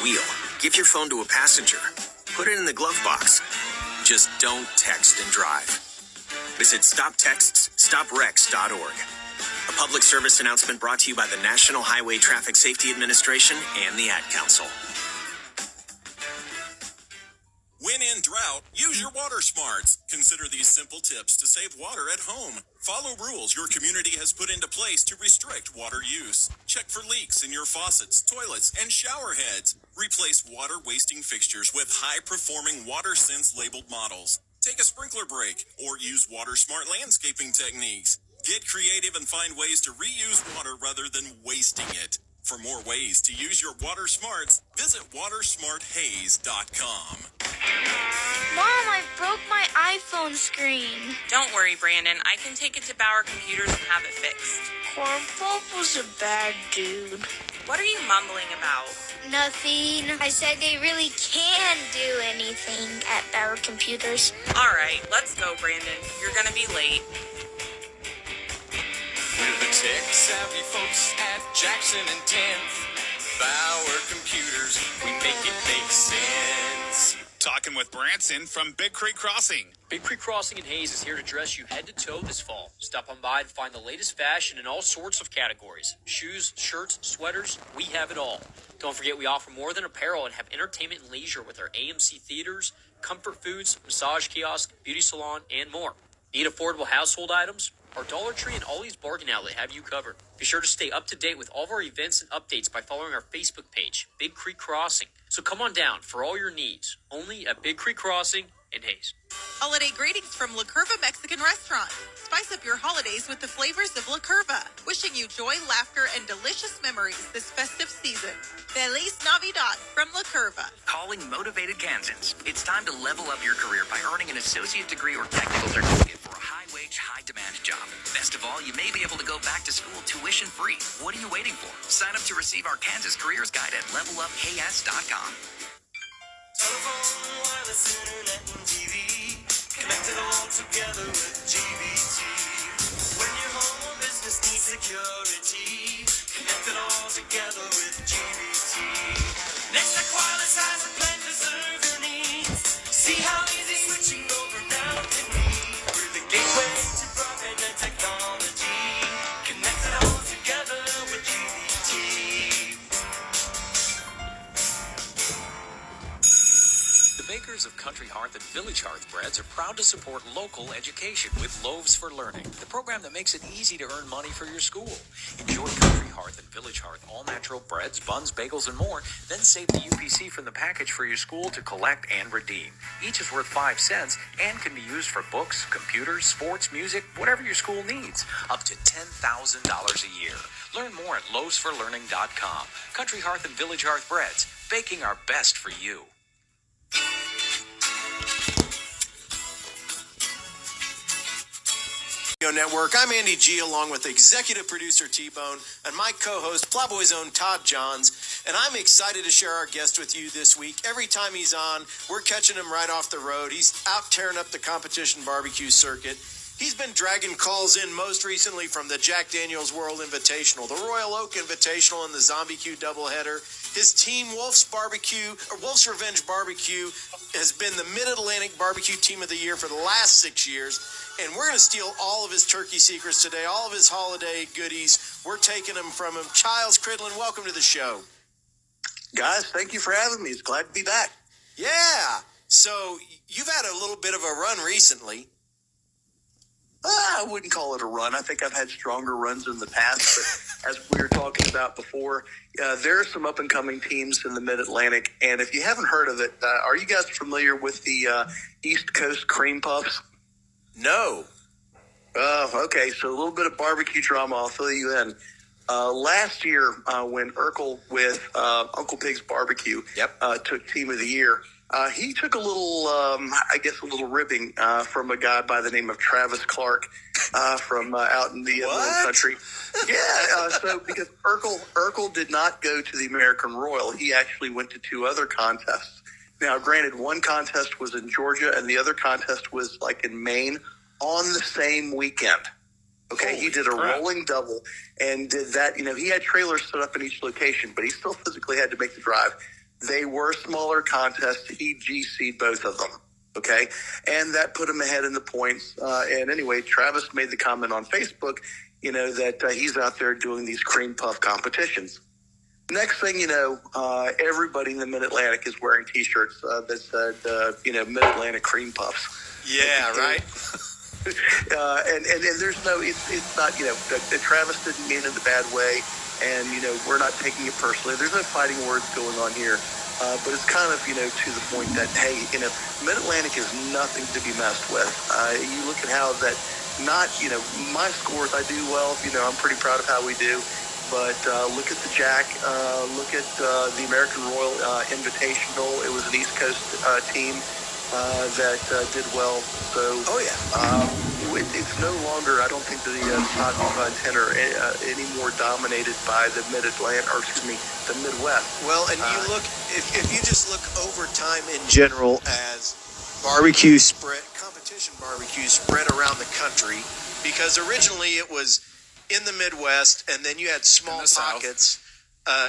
wheel. Give your phone to a passenger. Put it in the glove box. Just don't text and drive. Visit StopTextsStopWrecks.org. A public service announcement brought to you by the National Highway Traffic Safety Administration and the Ad Council. When in drought, use your water smarts. Consider these simple tips to save water at home. Follow rules your community has put into place to restrict water use. Check for leaks in your faucets, toilets, and shower heads. Replace water-wasting fixtures with high-performing WaterSense labeled models. Take a sprinkler break or use WaterSmart landscaping techniques. Get creative and find ways to reuse water rather than wasting it. For more ways to use your water smarts, visit watersmarthaze.com. Mom, I broke my iPhone screen. Don't worry, Brandon. I can take it to Bauer Computers and have it fixed. Cornpop was a bad dude. What are you mumbling about? Nothing. I said they really can do anything at Bauer Computers. All right, let's go, Brandon. You're going to be late. We're the tech-savvy folks at Jackson and 10th. Bauer Computers, we make it make sense. Talking with Branson from Big Creek Crossing. Big Creek Crossing in Hayes is here to dress you head to toe this fall. Stop on by to find the latest fashion in all sorts of categories. Shoes, shirts, sweaters, we have it all. Don't forget we offer more than apparel and have entertainment and leisure with our AMC theaters, comfort foods, massage kiosk, beauty salon, and more. Need affordable household items? Our Dollar Tree and Ollie's Bargain Outlet have you covered. Be sure to stay up to date with all of our events and updates by following our Facebook page, Big Creek Crossing. So come on down for all your needs, only at Big Creek Crossing in Hayes. Holiday greetings from La Curva Mexican Restaurant. Spice up your holidays with the flavors of La Curva. Wishing you joy, laughter, and delicious memories this festive season. Feliz Navidad from La Curva. Calling motivated Kansans. It's time to level up your career by earning an associate degree or technical certificate for a high-wage, high-demand job. Best of all, you may be able to go back to school tuition-free. What are you waiting for? Sign up to receive our Kansas Careers Guide at levelupks.com. Telephone, wireless, internet, and TV. Connected all together with GBT. When your home or business needs security, connected all together with GBT. Nextech Wireless has a plan to serve your needs. See how easy switching over now can be. We're the gateway to broadband and technology. Connected all together with GBT. The makers of Country Hearth and Village Hearth breads are proud to support local education with Loaves for Learning, the program that makes it easy to earn money for your school. Enjoy Country Hearth and Village Hearth all-natural breads, buns, bagels, and more. Then save the UPC from the package for your school to collect and redeem. Each is worth 5 cents and can be used for books, computers, sports, music, whatever your school needs. Up to $10,000 a year. Learn more at loavesforlearning.com. Country Hearth and Village Hearth breads, baking our best for you. Network. I'm Andy G, along with executive producer T-Bone and my co-host Plowboy's own Todd Johns, and I'm excited to share our guest with you this week. Every time he's on, we're catching him right off the road. He's out tearing up the competition barbecue circuit. He's been dragging calls in most recently from the Jack Daniel's World Invitational, the Royal Oak Invitational, and the Zombie Q doubleheader. His team, Wolf's Revenge Barbecue, has been the Mid-Atlantic Barbecue Team of the Year for the last 6 years. And we're going to steal all of his turkey secrets today, all of his holiday goodies. We're taking them from him. Childs Cridlin, welcome to the show. Guys, thank you for having me. It's glad to be back. Yeah. So you've had a little bit of a run recently. I wouldn't call it a run. I think I've had stronger runs in the past. But as we were talking about before, there are some up-and-coming teams in the Mid-Atlantic. And if you haven't heard of it, are you guys familiar with the East Coast Cream Puffs? No. Oh, okay. So a little bit of barbecue drama. I'll fill you in. Last year, when Urkel with Uncle Pig's Barbecue took Team of the Year, he took a little, a little ribbing from a guy by the name of Travis Clark from out in the Inland Country. Yeah, so because Urkel did not go to the American Royal, he actually went to 2 other contests. Now, granted, one contest was in Georgia and the other contest was like in Maine on the same weekend. Okay, he did a rolling double and did that. You know, he had trailers set up in each location, but he still physically had to make the drive. They were smaller contests. He GC'd both of them. Okay. And that put him ahead in the points. And anyway, Travis made the comment on Facebook, that he's out there doing these cream puff competitions. Next thing you know, everybody in the Mid-Atlantic is wearing T-shirts that said, Mid-Atlantic cream puffs. Yeah, right. And there's no, it's not, Travis didn't mean it in a bad way. And, we're not taking it personally. There's no fighting words going on here. But it's kind of, to the point that, hey, Mid-Atlantic is nothing to be messed with. You look at how that, my scores, I do well. I'm pretty proud of how we do. But look at the Jack. Look at the American Royal Invitational. It was an East Coast team that did well. So, it's no longer, I don't think, the top 10 are any more dominated by the the Midwest. Well, and you look, if you just look over time in general as barbecue competition barbecue spread around the country, because originally it was in the Midwest, and then you had small pockets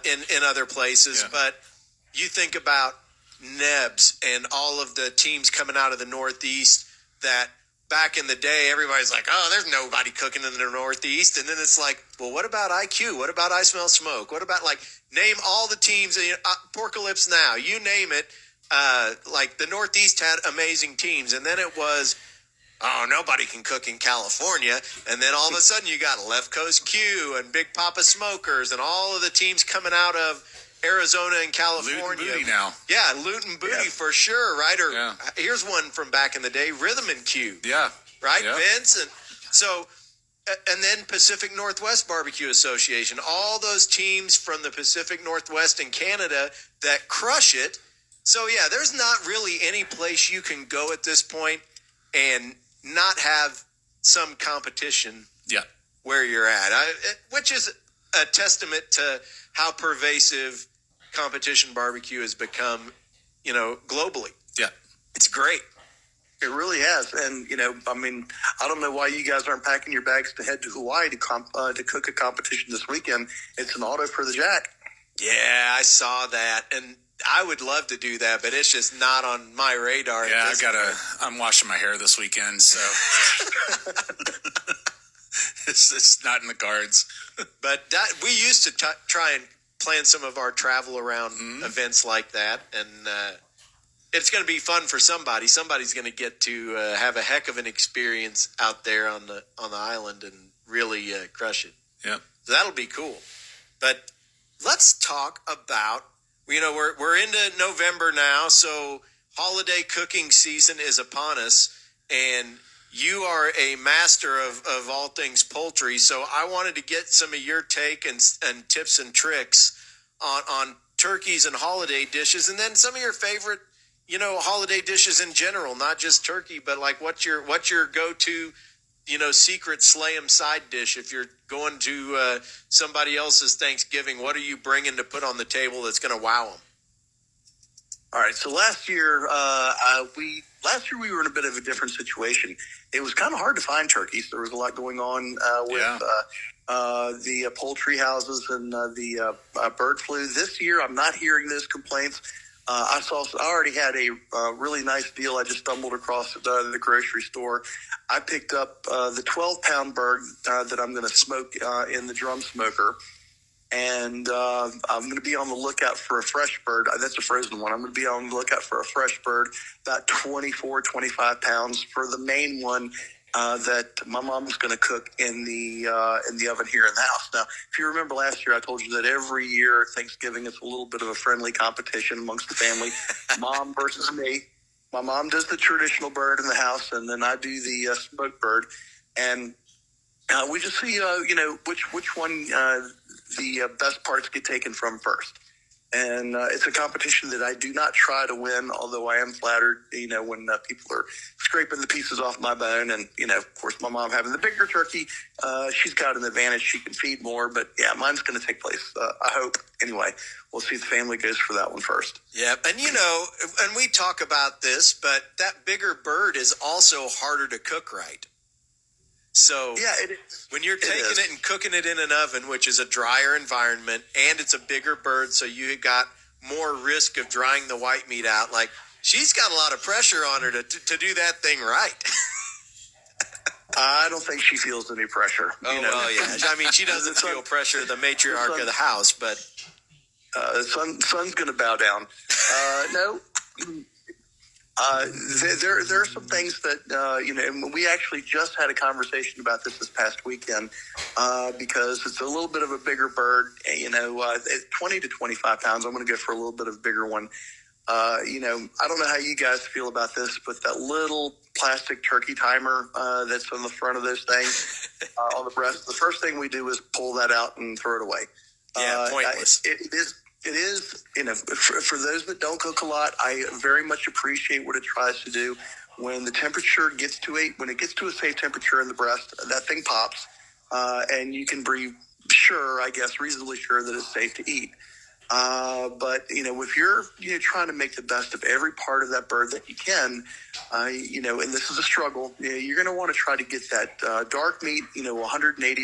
in other places. Yeah. But you think about Nebs and all of the teams coming out of the Northeast that back in the day, everybody's like, oh, there's nobody cooking in the Northeast. And then it's like, well, what about IQ? What about I Smell Smoke? What about, name all the teams, Porcalypse Now, you name it. The Northeast had amazing teams. And then it was, oh, nobody can cook in California. And then all of a sudden you got Left Coast Q and Big Papa Smokers and all of the teams coming out of Arizona and California. Loot and Booty now. Yeah, Loot and Booty for sure, right? Or here's one from back in the day, Rhythm and Q. Yeah. Right, yeah. Vince? And so, and then Pacific Northwest Barbecue Association. All those teams from the Pacific Northwest and Canada that crush it. So, yeah, there's not really any place you can go at this point and not have some competition where you're at, which is a testament to how pervasive competition barbecue has become, globally. Yeah. It's great. It really has. And, I don't know why you guys aren't packing your bags to head to Hawaii to cook a competition this weekend. It's an auto for the Jack. Yeah, I saw that. And I would love to do that, but it's just not on my radar. Yeah, I'm washing my hair this weekend, so it's not in the cards. But we used to try and plan some of our travel around events like that, and it's going to be fun for somebody. Somebody's going to get to have a heck of an experience out there on the island and really crush it. Yep. So that'll be cool. But let's talk about, we're into November now, so holiday cooking season is upon us, and you are a master of all things poultry, so I wanted to get some of your take and tips and tricks on turkeys and holiday dishes, and then some of your favorite, holiday dishes in general, not just turkey, but what's your go-to, secret slay 'em side dish if you're going to somebody else's Thanksgiving? What are you bringing to put on the table that's going to wow them? All right. So last year, we were in a bit of a different situation. It was kind of hard to find turkeys. There was a lot going on with the poultry houses and the bird flu. This year, I'm not hearing those complaints. I already had a really nice deal. I just stumbled across the grocery store. I picked up the 12-pound bird that I'm going to smoke in the drum smoker. And I'm going to be on the lookout for a fresh bird. That's a frozen one. I'm going to be on the lookout for a fresh bird, about 24, 25 pounds for the main one that my mom's going to cook in the oven here in the house. Now, if you remember last year, I told you that every year Thanksgiving is a little bit of a friendly competition amongst the family, mom versus me. My mom does the traditional bird in the house, and then I do the smoked bird. And we just see, which one the best parts get taken from first. And it's a competition that I do not try to win, although I am flattered, when people are scraping the pieces off my bone. And, of course, my mom having the bigger turkey, she's got an advantage. She can feed more. But, yeah, mine's going to take place, I hope. Anyway, we'll see if the family goes for that one first. Yeah, and, and we talk about this, but that bigger bird is also harder to cook right. So yeah, it is. When you're taking it and cooking it in an oven, which is a drier environment, and it's a bigger bird, so you got more risk of drying the white meat out. Like, she's got a lot of pressure on her to do that thing right. I don't think she feels any pressure. Oh, well, yeah. I mean, she doesn't feel pressure, the matriarch of the house, but... Son's going to bow down. No. There are some things that, and we actually just had a conversation about this past weekend because it's a little bit of a bigger bird, 20 to 25 pounds. I'm going to go for a little bit of a bigger one. I don't know how you guys feel about this, but that little plastic turkey timer that's on the front of those things on the breast, the first thing we do is pull that out and throw it away. Yeah, pointless. It is, for those that don't cook a lot, I very much appreciate what it tries to do. When the temperature gets to a safe temperature in the breast, that thing pops, and you can be reasonably sure that it's safe to eat. But if you're trying to make the best of every part of that bird that you can, and this is a struggle, you're going to want to try to get that dark meat, 180